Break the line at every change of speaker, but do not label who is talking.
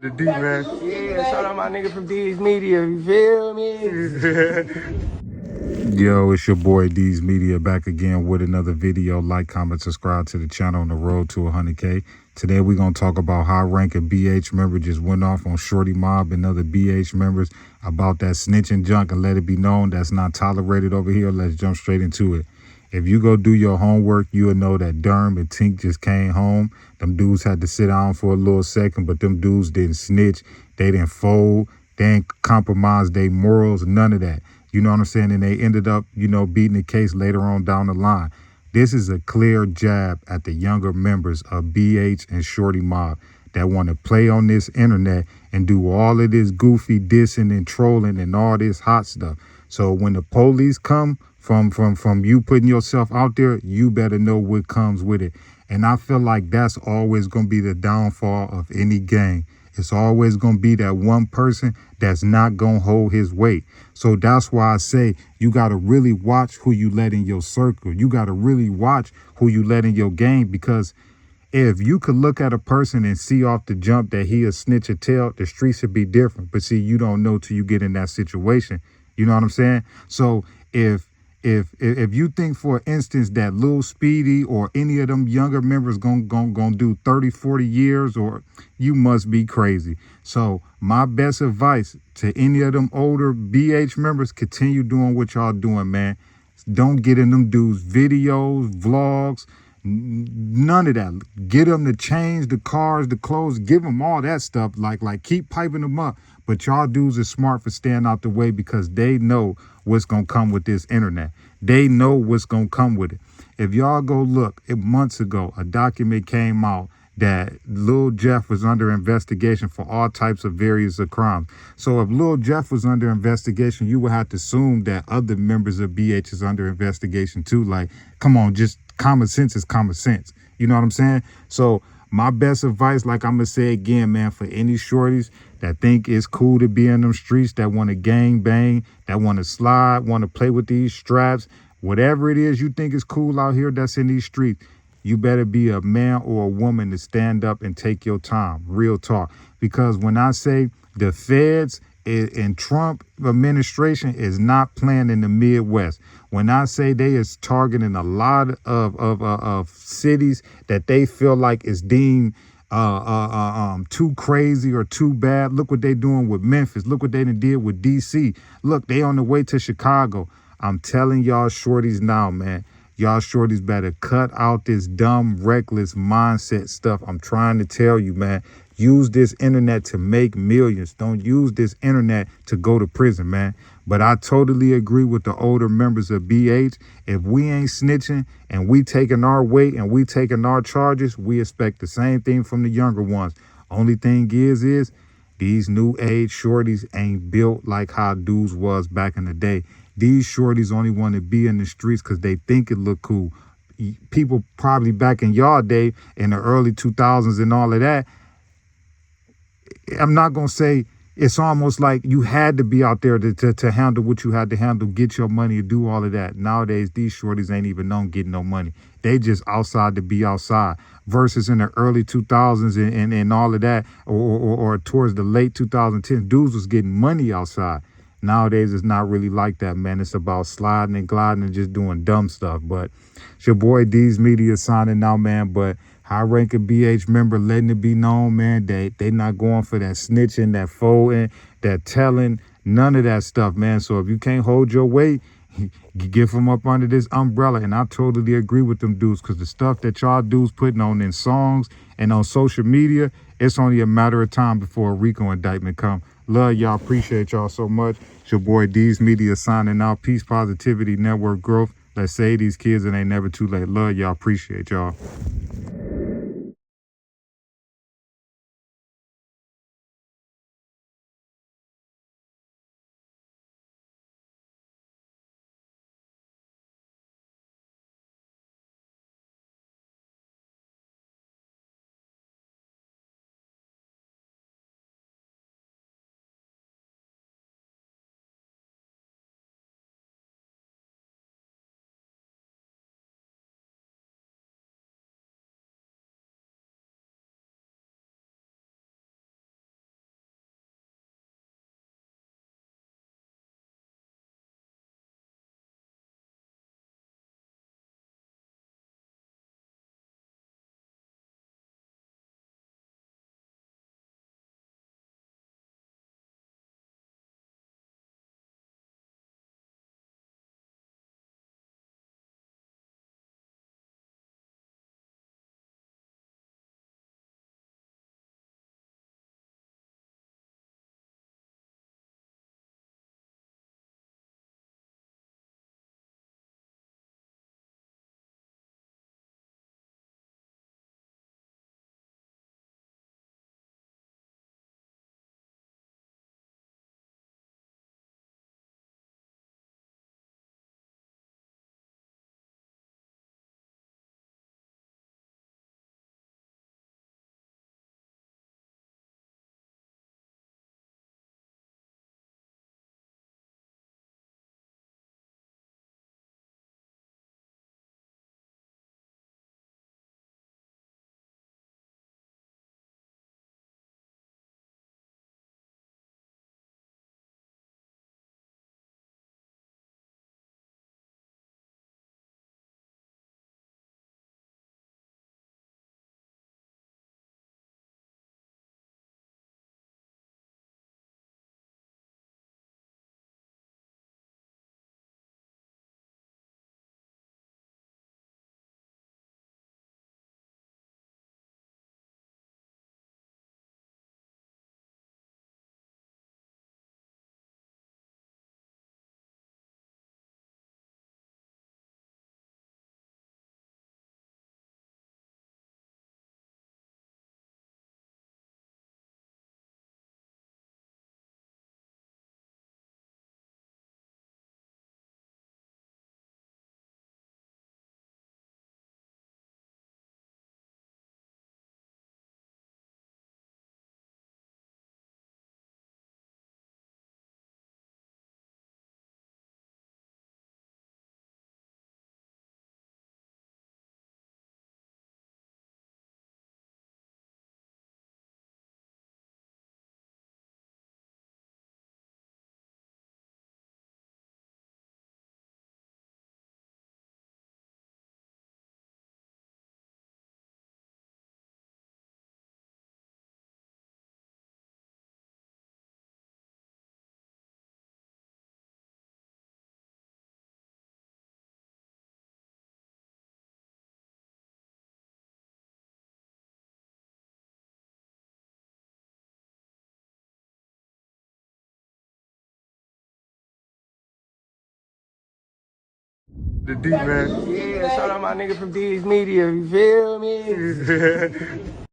The D, man.
Yeah, shout out my nigga from D's Media, you feel me?
Yo, it's your boy D's Media back again with another video. Like, comment, subscribe to the channel on the road to 100K. Today we're going to talk about how ranking BH member just went off on Shorty Mob and other BH members about that snitching junk, and let it be known that's not tolerated over here. Let's jump straight into it. If you go do your homework, you'll know that Derm and Tink just came home. Them dudes had to sit down for a little second, but them dudes didn't snitch. They didn't fold. They didn't compromise their morals, none of that. You know what I'm saying? And they ended up, beating the case later on down the line. This is a clear jab at the younger members of BH and Shorty Mob that want to play on this internet and do all of this goofy dissing and trolling and all this hot stuff. So when the police come from you putting yourself out there, you better know what comes with it. And I feel like that's always going to be the downfall of any gang. It's always going to be that one person that's not going to hold his weight. So that's why I say you got to really watch who you let in your circle. You got to really watch who you let in your game, because if you could look at a person and see off the jump that he a snitch or tell, the streets would be different. But see, you don't know till you get in that situation. You know what I'm saying? So if you think, for instance, that Lil Speedy or any of them younger members gonna do 30, 40 years, or you must be crazy. So my best advice to any of them older BH members, continue doing what y'all doing, man. Don't get in them dudes' videos, vlogs, none of that. Get them to change the cars, the clothes, give them all that stuff. Like keep piping them up. But y'all dudes are smart for staying out the way, because they know what's going to come with this internet. They know what's going to come with it. If y'all go look, months ago, a document came out that Lil Jeff was under investigation for all types of various crimes. So if Lil Jeff was under investigation, you would have to assume that other members of BH is under investigation too. Like, come on, just common sense is common sense. You know what I'm saying? So my best advice, like I'm going to say again, man, for any shorties that think it's cool to be in them streets, that want to gang bang, that want to slide, want to play with these straps, whatever it is you think is cool out here that's in these streets, you better be a man or a woman to stand up and take your time. Real talk. Because when I say the feds and Trump administration is not playing in the Midwest, when I say they is targeting a lot of cities that they feel like is deemed too crazy or too bad. Look what they doing with Memphis. Look what they did with DC. Look, they on the way to Chicago. I'm telling y'all shorties now, man. Y'all shorties better cut out this dumb, reckless mindset stuff. I'm trying to tell you, man. Use this internet to make millions. Don't use this internet to go to prison, man. But I totally agree with the older members of BH. If we ain't snitching and we taking our weight and we taking our charges, we expect the same thing from the younger ones. Only thing is these new age shorties ain't built like how dudes was back in the day. These shorties only want to be in the streets because they think it look cool. People probably back in y'all day, in the early 2000s and all of that, I'm not going to say, it's almost like you had to be out there to handle what you had to handle, get your money, and do all of that. Nowadays, these shorties ain't even known getting no money. They just outside to be outside. Versus in the early 2000s and all of that, or towards the late 2010s, dudes was getting money outside. Nowadays, it's not really like that, man. It's about sliding and gliding and just doing dumb stuff. But it's your boy D's Media signing out, man. But high-ranking BH member letting it be known, man, that they not going for that snitching, that folding, that telling, none of that stuff, man. So if you can't hold your weight, get from up under this umbrella. And I totally agree with them dudes, because the stuff that y'all dudes putting on in songs and on social media, it's only a matter of time before a RICO indictment come. Love y'all. Appreciate y'all so much. It's your boy D's Media signing out. Peace, positivity, network growth. Let's save these kids, and ain't never too late. Love y'all. Appreciate y'all. The D, man.
Yeah, shout out my nigga from D's Media, you feel me?